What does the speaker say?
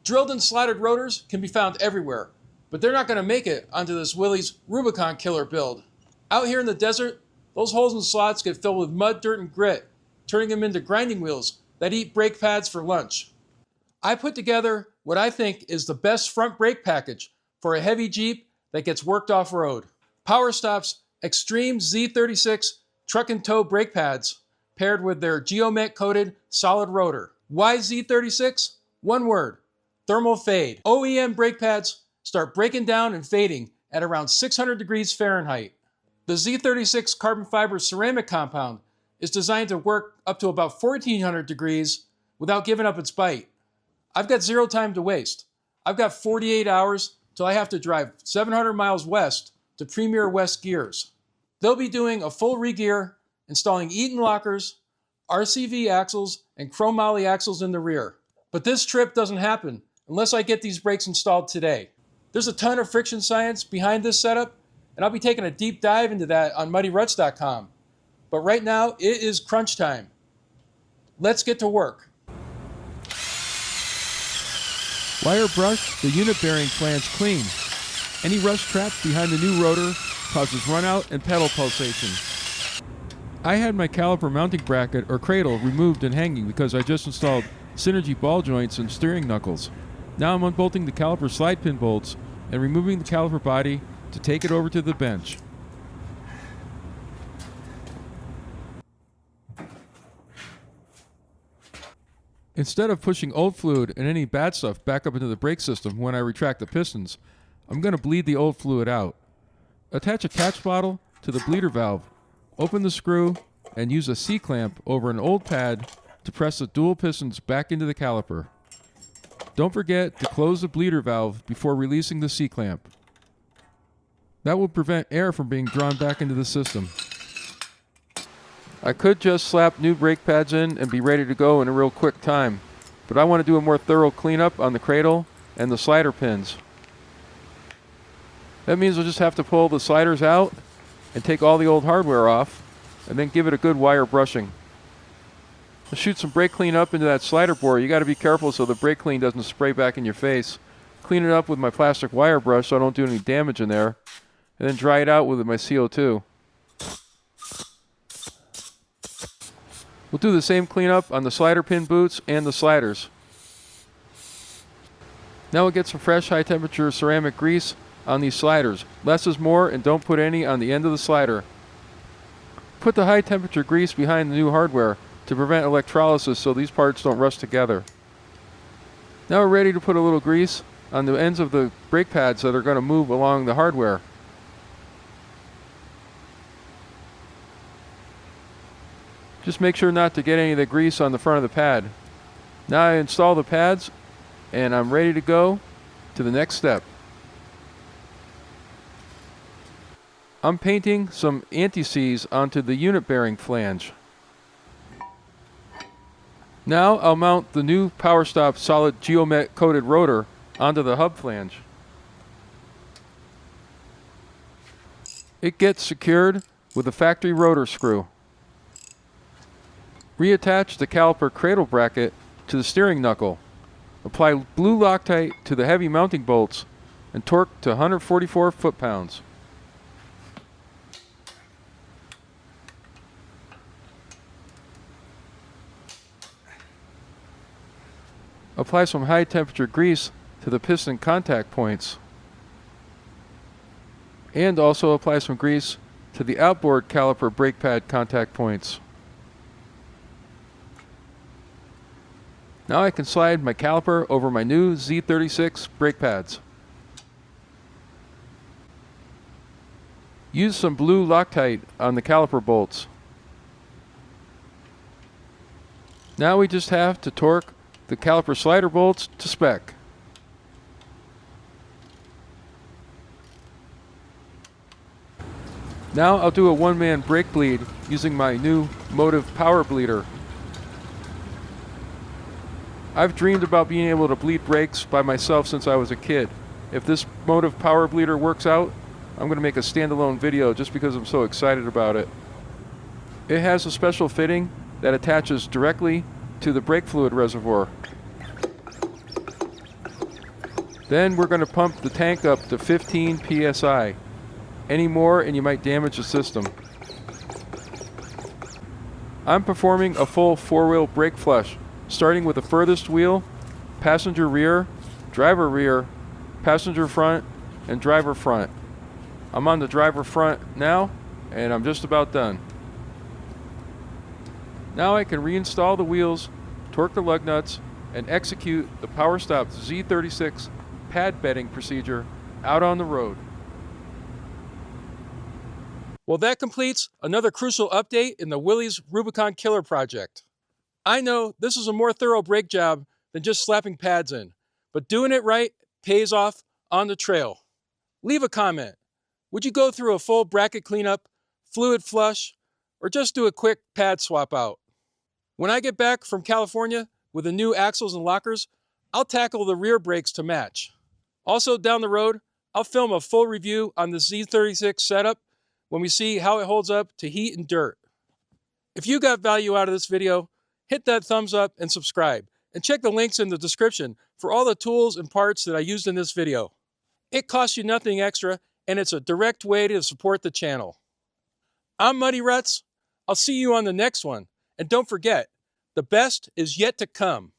Drilled and slotted rotors can be found everywhere, but they're not going to make it onto this Willys Rubicon Killer build. Out here in the desert, those holes and slots get filled with mud, dirt, and grit, turning them into grinding wheels that eat brake pads for lunch. I put together what I think is the best front brake package for a heavy Jeep that gets worked off-road. PowerStop's Extreme Z36 truck and tow brake pads paired with their Geomet-coated solid rotor. Why Z36? One word: thermal fade. OEM brake pads start breaking down and fading at around 600 degrees Fahrenheit. The Z36 carbon fiber ceramic compound is designed to work up to about 1400 degrees without giving up its bite. I've got zero time to waste. I've got 48 hours till I have to drive 700 miles west to Premier West Gears. They'll be doing a full re-gear, installing Eaton lockers, RCV axles, and chrome moly axles in the rear. But this trip doesn't happen unless I get these brakes installed today. There's a ton of friction science behind this setup, and I'll be taking a deep dive into that on muddyrutz.com. But right now, it is crunch time. Let's get to work. Wire brush the unit bearing flange clean. Any rust trapped behind the new rotor causes runout and pedal pulsation. I had my caliper mounting bracket or cradle removed and hanging because I just installed synergy ball joints and steering knuckles. Now I'm unbolting the caliper slide pin bolts and removing the caliper body to take it over to the bench. Instead of pushing old fluid and any bad stuff back up into the brake system when I retract the pistons, I'm going to bleed the old fluid out. Attach a catch bottle to the bleeder valve, open the screw, and use a C-clamp over an old pad to press the dual pistons back into the caliper. Don't forget to close the bleeder valve before releasing the C-clamp. That will prevent air from being drawn back into the system. I could just slap new brake pads in and be ready to go in a real quick time, but I want to do a more thorough cleanup on the cradle and the slider pins. That means we'll just have to pull the sliders out and take all the old hardware off, and then give it a good wire brushing. To shoot some brake clean up into that slider bore, you got to be careful so the brake clean doesn't spray back in your face. Clean it up with my plastic wire brush so I don't do any damage in there, and then dry it out with my CO2. We'll do the same cleanup on the slider pin boots and the sliders. Now we'll get some fresh high temperature ceramic grease on these sliders. Less is more, and don't put any on the end of the slider. Put the high temperature grease behind the new hardware to prevent electrolysis so these parts don't rust together. Now we're ready to put a little grease on the ends of the brake pads that are going to move along the hardware. Just make sure not to get any of the grease on the front of the pad. Now I install the pads and I'm ready to go to the next step. I'm painting some anti-seize onto the unit bearing flange. Now I'll mount the new PowerStop solid Geomet-coated rotor onto the hub flange. It gets secured with a factory rotor screw. Reattach the caliper cradle bracket to the steering knuckle. Apply blue Loctite to the heavy mounting bolts and torque to 144 foot-pounds. Apply some high temperature grease to the piston contact points. And also apply some grease to the outboard caliper brake pad contact points. Now I can slide my caliper over my new Z36 brake pads. Use some blue Loctite on the caliper bolts. Now we just have to torque the caliper slider bolts to spec. Now I'll do a one-man brake bleed using my new Motive power bleeder. I've dreamed about being able to bleed brakes by myself since I was a kid. If this Motive power bleeder works out, I'm going to make a standalone video just because I'm so excited about it. It has a special fitting that attaches directly to the brake fluid reservoir. Then we're going to pump the tank up to 15 psi. Any more and you might damage the system. I'm performing a full 4-wheel brake flush, starting with the furthest wheel, passenger rear, passenger front, and driver front. I'm on the driver front now, and I'm just about done. Now I can reinstall the wheels, torque the lug nuts, and execute the PowerStop Z36 pad bedding procedure out on the road. Well, that completes another crucial update in the Willys Rubicon Killer project. I know this is a more thorough brake job than just slapping pads in, but doing it right pays off on the trail. Leave a comment. Would you go through a full bracket cleanup, fluid flush, or just do a quick pad swap out? When I get back from California with the new axles and lockers, I'll tackle the rear brakes to match. Also down the road, I'll film a full review on the Z36 setup when we see how it holds up to heat and dirt. If you got value out of this video, hit that thumbs up and subscribe, and check the links in the description for all the tools and parts that I used in this video. It costs you nothing extra, and it's a direct way to support the channel. I'm Muddy Ruttzz. I'll see you on the next one, and don't forget, the best is yet to come.